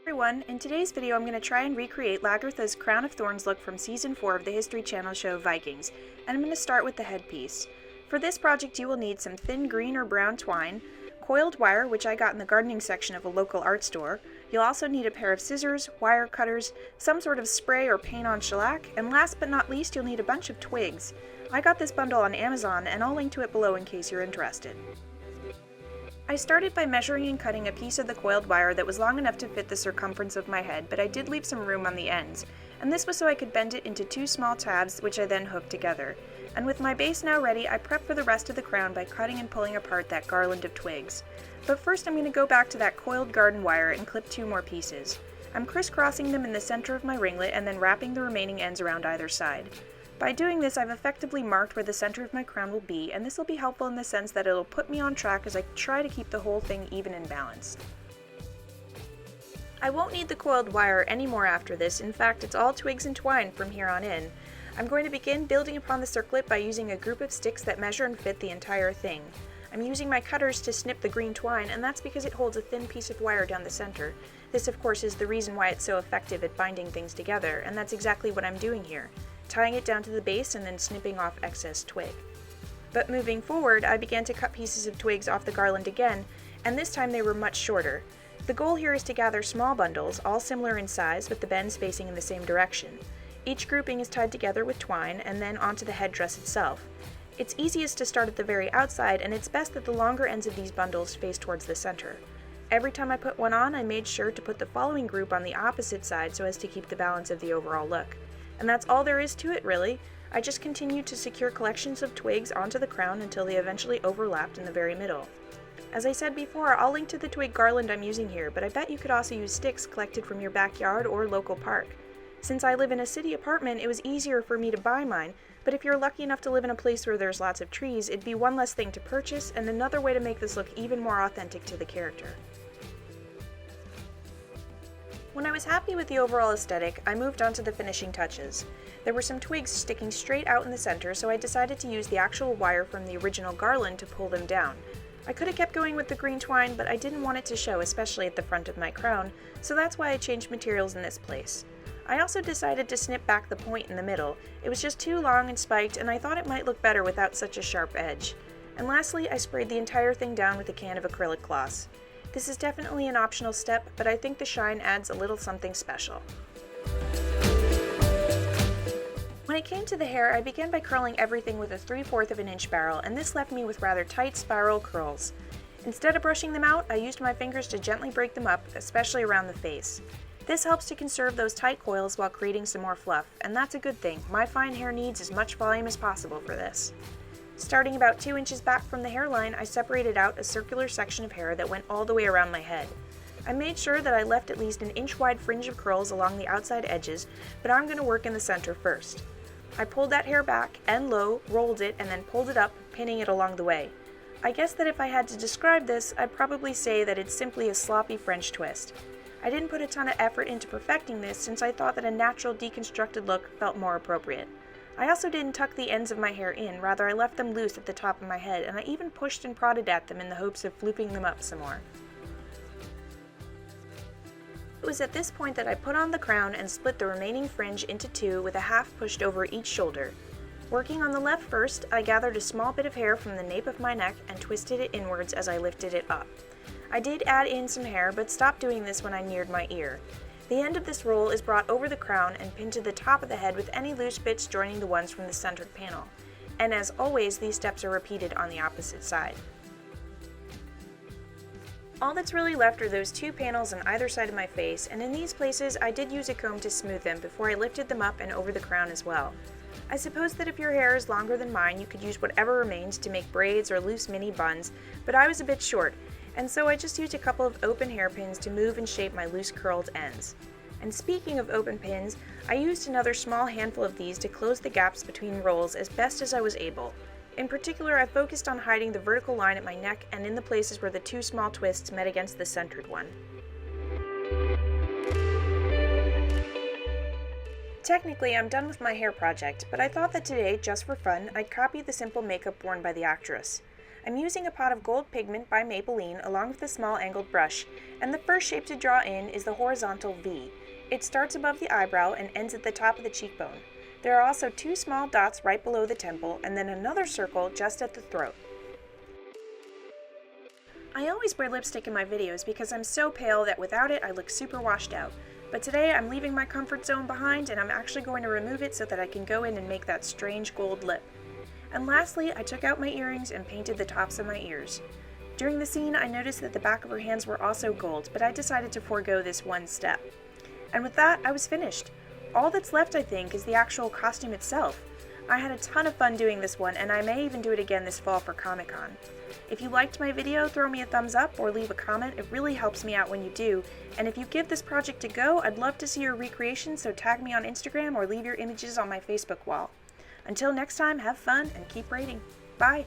Everyone, in today's video I'm going to try and recreate Lagertha's Crown of Thorns look from Season 4 of the History Channel show Vikings, and I'm going to start with the headpiece. For this project you will need some thin green or brown twine, coiled wire, which I got in the gardening section of a local art store. You'll also need a pair of scissors, wire cutters, some sort of spray or paint on shellac, and last but not least you'll need a bunch of twigs. I got this bundle on Amazon and I'll link to it below in case you're interested. I started by measuring and cutting a piece of the coiled wire that was long enough to fit the circumference of my head, but I did leave some room on the ends, and this was so I could bend it into two small tabs, which I then hooked together. And with my base now ready, I prep for the rest of the crown by cutting and pulling apart that garland of twigs. But first I'm going to go back to that coiled garden wire and clip two more pieces. I'm crisscrossing them in the center of my ringlet and then wrapping the remaining ends around either side. By doing this, I've effectively marked where the center of my crown will be, and this will be helpful in the sense that it'll put me on track as I try to keep the whole thing even and balanced. I won't need the coiled wire anymore after this. In fact, it's all twigs and twine from here on in. I'm going to begin building upon the circlet by using a group of sticks that measure and fit the entire thing. I'm using my cutters to snip the green twine, and that's because it holds a thin piece of wire down the center. This, of course, is the reason why it's so effective at binding things together, and that's exactly what I'm doing here, tying it down to the base and then snipping off excess twig. But moving forward, I began to cut pieces of twigs off the garland again, and this time they were much shorter. The goal here is to gather small bundles, all similar in size with the bends facing in the same direction. Each grouping is tied together with twine and then onto the headdress itself. It's easiest to start at the very outside, and it's best that the longer ends of these bundles face towards the center. Every time I put one on, I made sure to put the following group on the opposite side so as to keep the balance of the overall look. And that's all there is to it, really. I just continued to secure collections of twigs onto the crown until they eventually overlapped in the very middle. As I said before, I'll link to the twig garland I'm using here, but I bet you could also use sticks collected from your backyard or local park. Since I live in a city apartment, it was easier for me to buy mine, but if you're lucky enough to live in a place where there's lots of trees, it'd be one less thing to purchase and another way to make this look even more authentic to the character. When I was happy with the overall aesthetic, I moved on to the finishing touches. There were some twigs sticking straight out in the center, so I decided to use the actual wire from the original garland to pull them down. I could have kept going with the green twine, but I didn't want it to show, especially at the front of my crown, so that's why I changed materials in this place. I also decided to snip back the point in the middle. It was just too long and spiked, and I thought it might look better without such a sharp edge. And lastly, I sprayed the entire thing down with a can of acrylic gloss. This is definitely an optional step, but I think the shine adds a little something special. When it came to the hair, I began by curling everything with a 3/4 of an inch barrel, and this left me with rather tight spiral curls. Instead of brushing them out, I used my fingers to gently break them up, especially around the face. This helps to conserve those tight coils while creating some more fluff, and that's a good thing. My fine hair needs as much volume as possible for this. Starting about 2 inches back from the hairline, I separated out a circular section of hair that went all the way around my head. I made sure that I left at least an inch-wide fringe of curls along the outside edges, but I'm going to work in the center first. I pulled that hair back and low, rolled it, and then pulled it up, pinning it along the way. I guess that if I had to describe this, I'd probably say that it's simply a sloppy French twist. I didn't put a ton of effort into perfecting this since I thought that a natural deconstructed look felt more appropriate. I also didn't tuck the ends of my hair in, rather I left them loose at the top of my head, and I even pushed and prodded at them in the hopes of flooping them up some more. It was at this point that I put on the crown and split the remaining fringe into two with a half pushed over each shoulder. Working on the left first, I gathered a small bit of hair from the nape of my neck and twisted it inwards as I lifted it up. I did add in some hair, but stopped doing this when I neared my ear. The end of this roll is brought over the crown and pinned to the top of the head with any loose bits joining the ones from the centered panel. And as always, these steps are repeated on the opposite side. All that's really left are those two panels on either side of my face, and in these places I did use a comb to smooth them before I lifted them up and over the crown as well. I suppose that if your hair is longer than mine, you could use whatever remains to make braids or loose mini buns, but I was a bit short, and so I just used a couple of open hairpins to move and shape my loose curled ends. And speaking of open pins, I used another small handful of these to close the gaps between rolls as best as I was able. In particular, I focused on hiding the vertical line at my neck and in the places where the two small twists met against the centered one. Technically, I'm done with my hair project, but I thought that today, just for fun, I'd copy the simple makeup worn by the actress. I'm using a pot of gold pigment by Maybelline along with a small angled brush, and the first shape to draw in is the horizontal V. It starts above the eyebrow and ends at the top of the cheekbone. There are also 2 small dots right below the temple, and then another circle just at the throat. I always wear lipstick in my videos because I'm so pale that without it I look super washed out. But today I'm leaving my comfort zone behind and I'm actually going to remove it so that I can go in and make that strange gold lip. And lastly, I took out my earrings and painted the tops of my ears. During the scene, I noticed that the back of her hands were also gold, but I decided to forego this one step. And with that, I was finished. All that's left, I think, is the actual costume itself. I had a ton of fun doing this one, and I may even do it again this fall for Comic-Con. If you liked my video, throw me a thumbs up or leave a comment. It really helps me out when you do. And if you give this project a go, I'd love to see your recreation, so tag me on Instagram or leave your images on my Facebook wall. Until next time, have fun and keep braiding. Bye!